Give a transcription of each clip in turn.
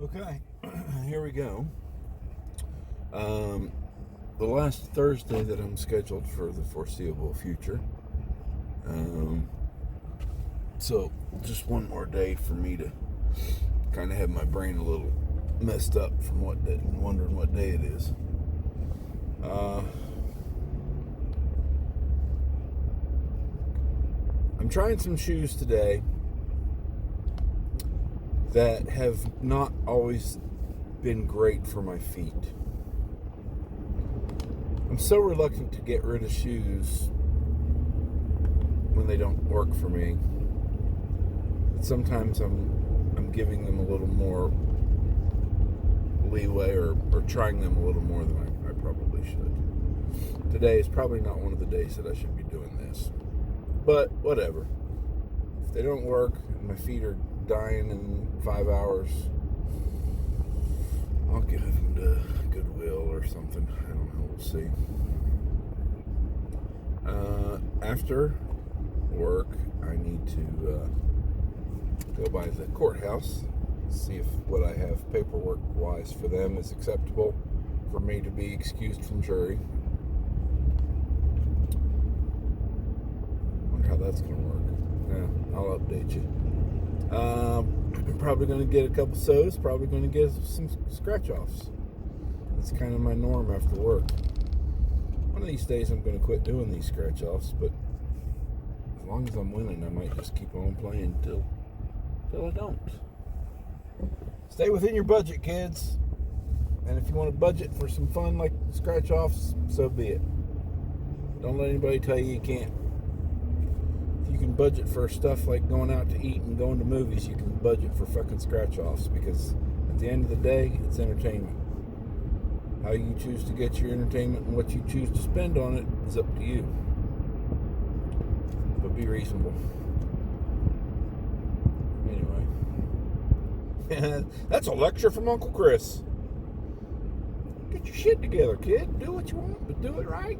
Okay, here we go. Um, the last Thursday that I'm scheduled for the foreseeable future. Um, so just one more day for me to kind of have my brain a little messed up from what day, wondering what day it is. Uh, I'm trying some shoes today that have not always been great for my feet. I'm so reluctant to get rid of shoes when they don't work for me. Sometimes I'm giving them a little more leeway or trying them a little more than I probably should. Today is probably not one of the days that I should be doing this. But whatever. If they don't work and my feet are dying in 5 hours, I'll give them to Goodwill or something. I don't know. We'll see. After work, I need to go by the courthouse, see if what I have paperwork-wise for them is acceptable for me to be excused from jury. Wonder how that's going to work. Yeah, I'll update you. Probably going to get a couple sodas, probably going to get some scratch-offs. That's kind of my norm after work. One of these days I'm going to quit doing these scratch-offs, but as long as I'm winning, I might just keep on playing till I don't. Stay within your budget, kids. And if you want to budget for some fun like scratch-offs, so be it. Don't let anybody tell you can't. If you can budget for stuff like going out to eat and going to movies, you can budget for fucking scratch-offs, because at the end of the day, it's entertainment. How you choose to get your entertainment and what you choose to spend on it is up to you. But be reasonable. Anyway. That's a lecture from Uncle Chris. Get your shit together, kid. Do what you want, but do it right.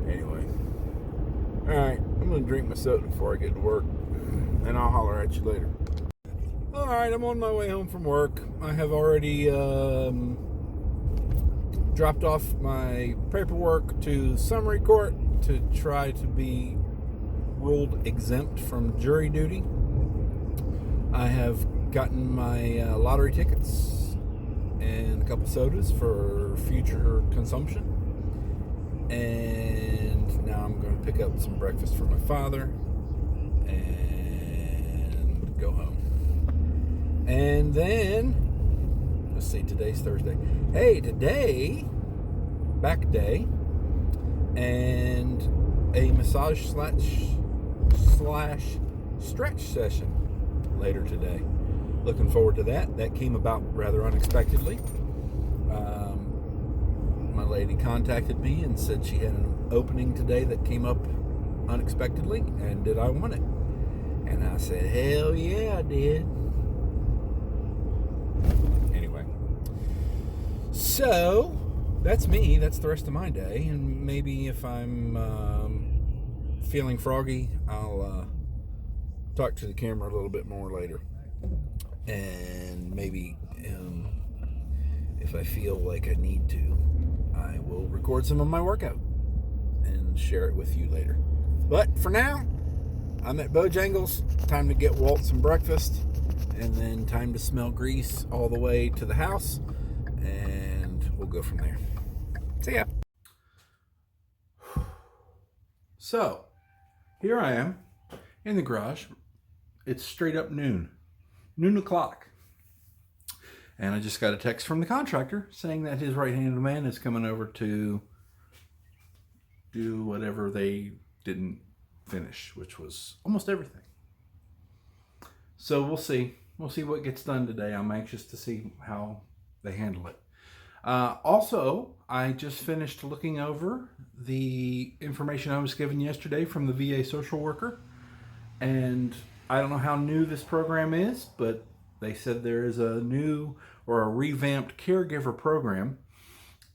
Anyway. Alright, I'm going to drink my soda before I get to work, and I'll holler at you later. Alright, I'm on my way home from work. I have already dropped off my paperwork to summary court to try to be ruled exempt from jury duty. I have gotten my lottery tickets and a couple sodas for future consumption. And now I'm going to pick up some breakfast for my father and go home. And then, let's see, today's Thursday. Hey, today, back day, and a massage slash stretch session later today. Looking forward to that. That came about rather unexpectedly. My lady contacted me and said she had an opening today that came up unexpectedly, and did I want it? And I said, hell yeah, I did. Anyway, so that's me. That's the rest of my day. And maybe if I'm feeling froggy, I'll talk to the camera a little bit more later. And maybe if I feel like I need to, I will record some of my workout and share it with you later. But for now, I'm at Bojangles. Time to get Walt some breakfast, and then time to smell grease all the way to the house, and we'll go from there. See ya. So, here I am in the garage. It's straight up noon o'clock. And I just got a text from the contractor saying that his right-handed man is coming over to do whatever they didn't finish, which was almost everything. So we'll see. We'll see what gets done today. I'm anxious to see how they handle it. Also, I just finished looking over the information I was given yesterday from the VA social worker. And I don't know how new this program is, but they said there is a new or a revamped caregiver program.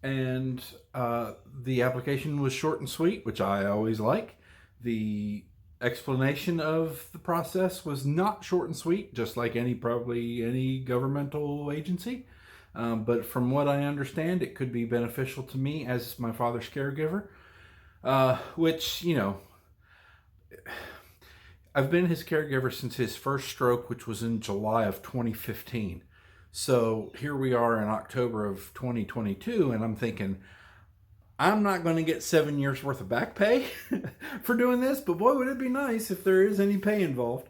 And the application was short and sweet, which I always like. The explanation of the process was not short and sweet, just like probably any governmental agency. But from what I understand, it could be beneficial to me as my father's caregiver, which, I've been his caregiver since his first stroke, which was in July of 2015. So here we are in October of 2022, and I'm thinking, I'm not going to get 7 years worth of back pay for doing this, but boy, would it be nice if there is any pay involved.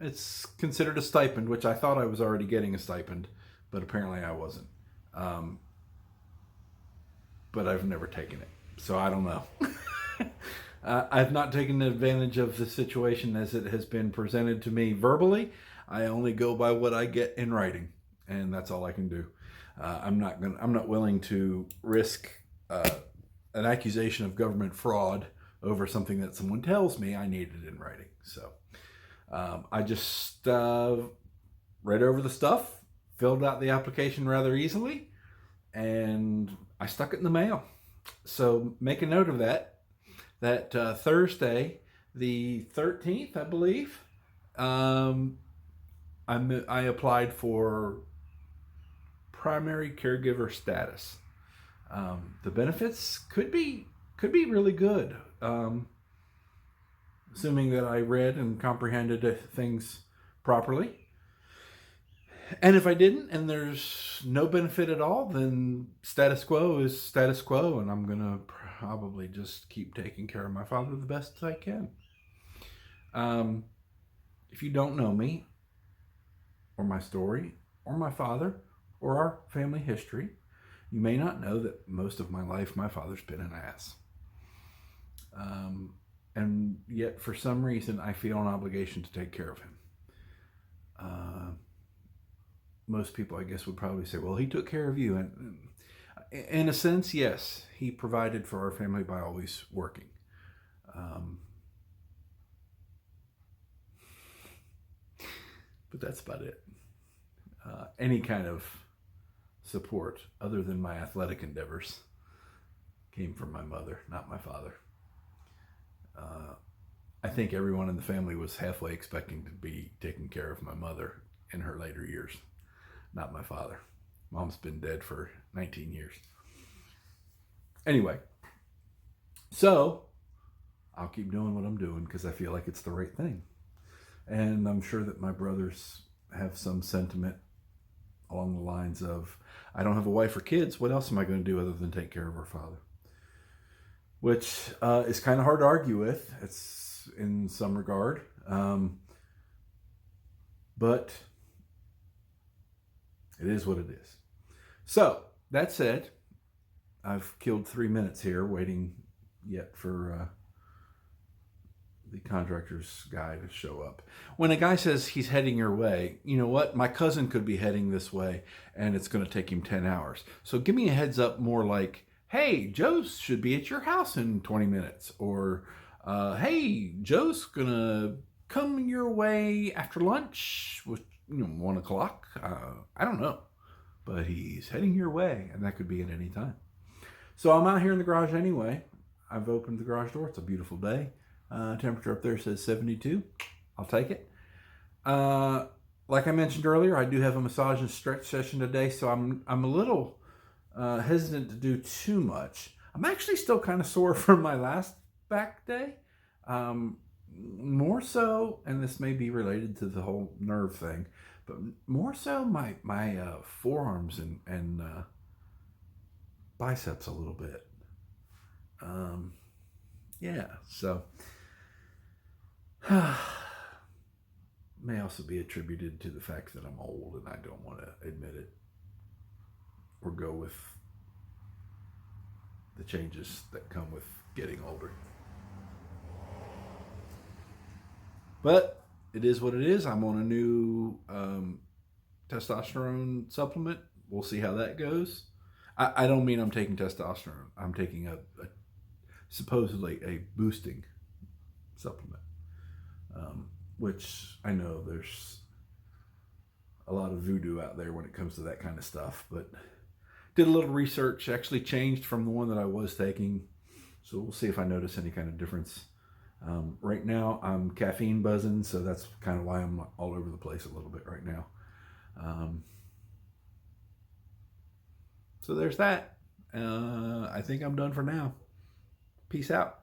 It's considered a stipend, which I thought I was already getting a stipend, but apparently I wasn't. But I've never taken it, so I don't know. I've not taken advantage of the situation as it has been presented to me verbally. I only go by what I get in writing, and that's all I can do. I'm not willing to risk an accusation of government fraud over something that someone tells me I needed in writing. So I just read over the stuff, filled out the application rather easily, and I stuck it in the mail. So make a note of that. That Thursday, the 13th, I believe, I applied for primary caregiver status. The benefits could be really good, assuming that I read and comprehended things properly. And if I didn't, and there's no benefit at all, then status quo is status quo, and I'm gonna probably just keep taking care of my father the best I can. If you don't know me, or my story, or my father, or our family history, you may not know that most of my life my father's been an ass. And yet for some reason I feel an obligation to take care of him. Most people, I guess, would probably say, well, he took care of you. And in a sense, yes, he provided for our family by always working. But that's about it. Any kind of support other than my athletic endeavors came from my mother, not my father. I think everyone in the family was halfway expecting to be taking care of my mother in her later years, not my father. Mom's been dead for 19 years. Anyway, so I'll keep doing what I'm doing because I feel like it's the right thing. And I'm sure that my brothers have some sentiment along the lines of, I don't have a wife or kids. What else am I going to do other than take care of our father? Which is kind of hard to argue with. It's in some regard. But it is what it is. So, that said, I've killed 3 minutes here waiting yet for the contractor's guy to show up. When a guy says he's heading your way, you know what? My cousin could be heading this way and it's going to take him 10 hours. So give me a heads up more like, hey, Joe should be at your house in 20 minutes. Or, hey, Joe's going to come your way after lunch with 1 o'clock. I don't know. But he's heading your way, and that could be at any time. So I'm out here in the garage anyway. I've opened the garage door. It's a beautiful day. Temperature up there says 72. I'll take it. Like I mentioned earlier, I do have a massage and stretch session today, so I'm a little hesitant to do too much. I'm actually still kind of sore from my last back day. More so, and this may be related to the whole nerve thing, but more so my forearms and biceps a little bit. Yeah, so may also be attributed to the fact that I'm old and I don't want to admit it or go with the changes that come with getting older. But it is what it is. I'm on a new testosterone supplement. We'll see how that goes. I don't mean I'm taking testosterone. I'm taking a supposedly a boosting supplement, which I know there's a lot of voodoo out there when it comes to that kind of stuff. But did a little research, actually changed from the one that I was taking. So we'll see if I notice any kind of difference Right now, I'm caffeine buzzing, so that's kind of why I'm all over the place a little bit right now. So there's that. I think I'm done for now. Peace out.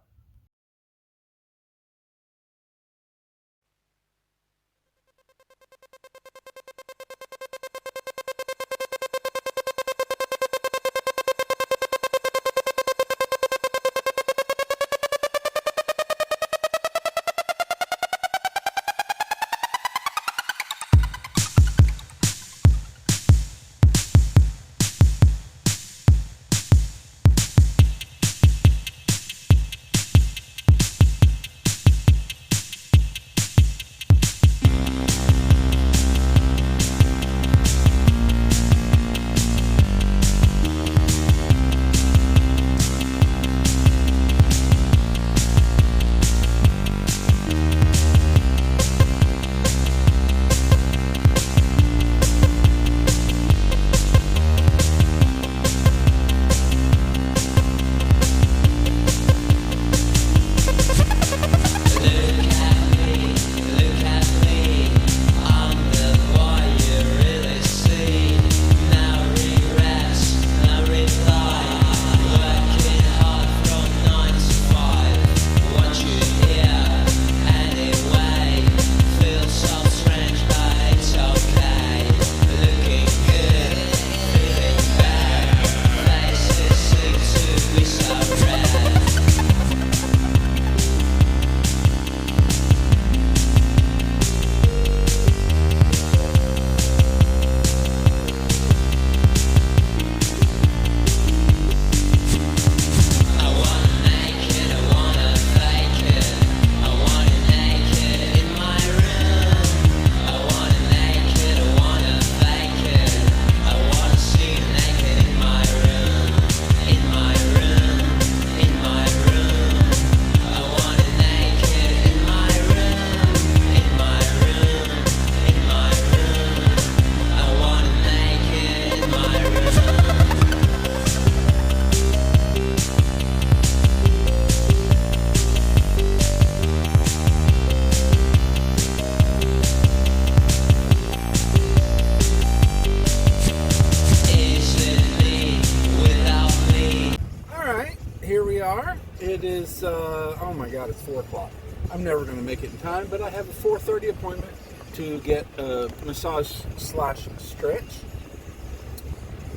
It is, oh my God, it's 4 o'clock. I'm never going to make it in time, but I have a 4:30 appointment to get a massage slash stretch,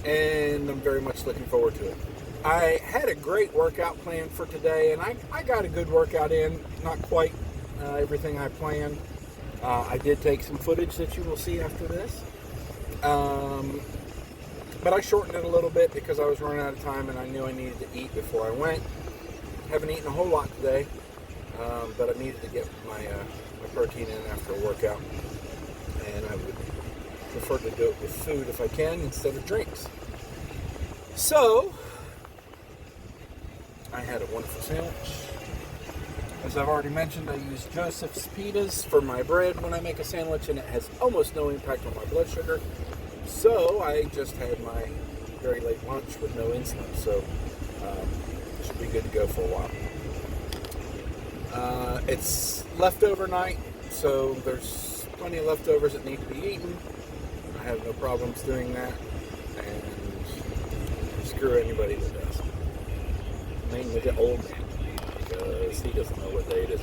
and I'm very much looking forward to it. I had a great workout planned for today, and I got a good workout in, not quite everything I planned. I did take some footage that you will see after this. But I shortened it a little bit because I was running out of time and I knew I needed to eat before I went. Haven't eaten a whole lot today, but I needed to get my protein in after a workout, and I would prefer to do it with food if I can instead of drinks. So I had a wonderful sandwich. As I've already mentioned, I use Joseph's Pitas for my bread when I make a sandwich, and it has almost no impact on my blood sugar. So I just had my very late lunch with no insulin, so should be good to go for a while. It's leftover night, so there's plenty of leftovers that need to be eaten. I have no problems doing that, and screw anybody that does. Mainly the old man, because he doesn't know what day it is.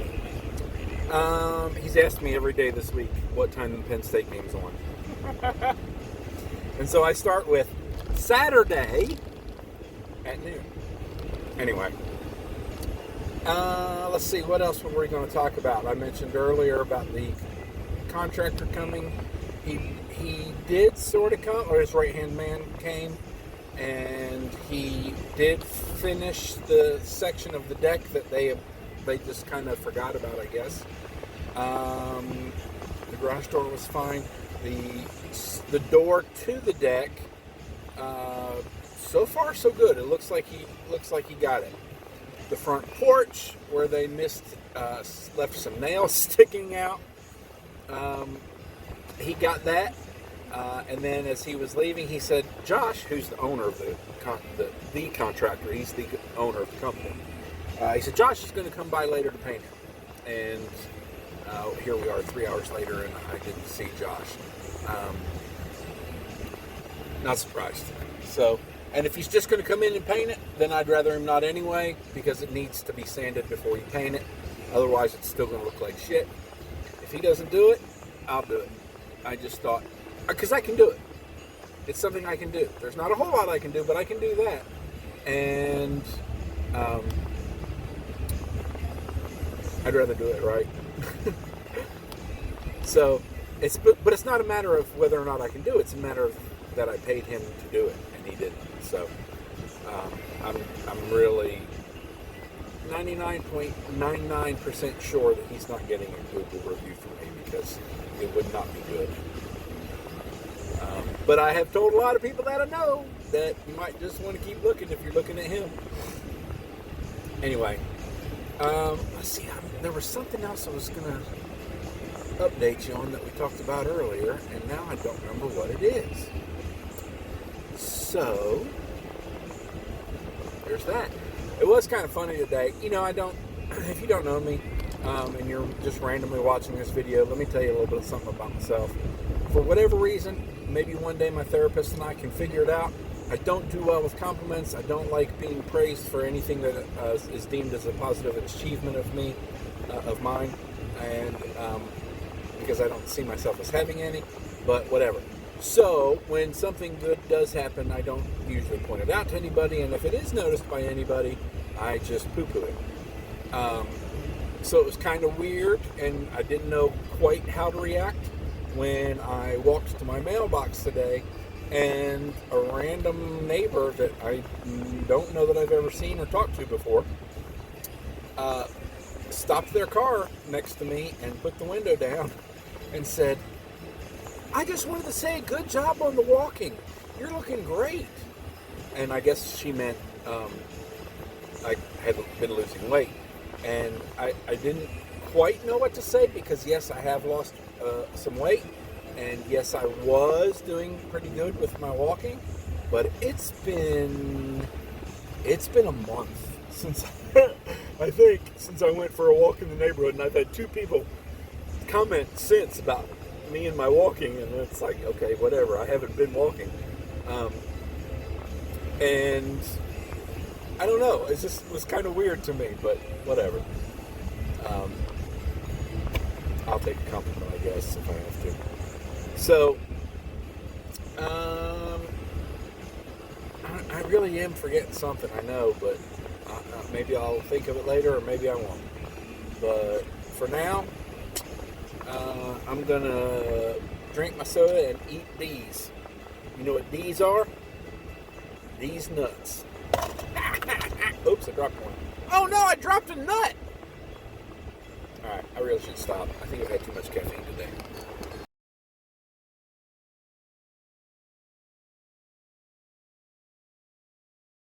He's asked me every day this week what time the Penn State game's on. And so I start with Saturday at noon. Anyway, let's see, what else were we going to talk about? I mentioned earlier about the contractor coming. He did sort of come, or his right-hand man came, and he did finish the section of the deck that they just kind of forgot about, I guess. The garage door was fine. The door to the deck, so far so good. It looks like he got it. The front porch, where they left some nails sticking out, he got that. And then as he was leaving, he said, Josh, who's the owner of the contractor, he's the owner of the company. He said, Josh is going to come by later to paint it. and here we are 3 hours later, and I didn't see Josh. Not surprised. So, and if he's just going to come in and paint it, then I'd rather him not anyway, because it needs to be sanded before you paint it. Otherwise, it's still going to look like shit. If he doesn't do it, I'll do it. I just thought, because I can do it. It's something I can do. There's not a whole lot I can do, but I can do that. And I'd rather do it right. So, but it's not a matter of whether or not I can do it. It's a matter of that I paid him to do it, and he didn't. So, I'm really 99.99% sure that he's not getting a Google review from me, because it would not be good. But I have told a lot of people that I know that you might just want to keep looking if you're looking at him. Anyway, let's see. There was something else I was going to update you on that we talked about earlier, and now I don't remember what it is. So, there's that. It was kind of funny today. You know, if you don't know me, and you're just randomly watching this video, let me tell you a little bit of something about myself. For whatever reason, maybe one day my therapist and I can figure it out. I don't do well with compliments. I don't like being praised for anything that is deemed as a positive achievement of mine, and because I don't see myself as having any, but whatever. So, when something good does happen, I don't usually point it out to anybody, and if it is noticed by anybody, I just poo-poo it. So it was kind of weird, and I didn't know quite how to react when I walked to my mailbox today, and a random neighbor that I don't know that I've ever seen or talked to before stopped their car next to me and put the window down and said, "I just wanted to say good job on the walking. You're looking great." And I guess she meant I had been losing weight. And I didn't quite know what to say, because yes, I have lost some weight, and yes, I was doing pretty good with my walking, but it's been a month since I think since I went for a walk in the neighborhood, and I've had 2 people comment since about me and my walking, and it's like, okay, whatever, I haven't been walking, and I don't know, it just was kind of weird to me, but whatever. I'll take a compliment, I guess, if I have to. So, I really am forgetting something, I know, but maybe I'll think of it later, or maybe I won't. But for now, I'm gonna drink my soda and eat these. You know what these are? These nuts. Oops, I dropped one. Oh no, I dropped a nut! Alright, I really should stop. I think I've had too much caffeine today.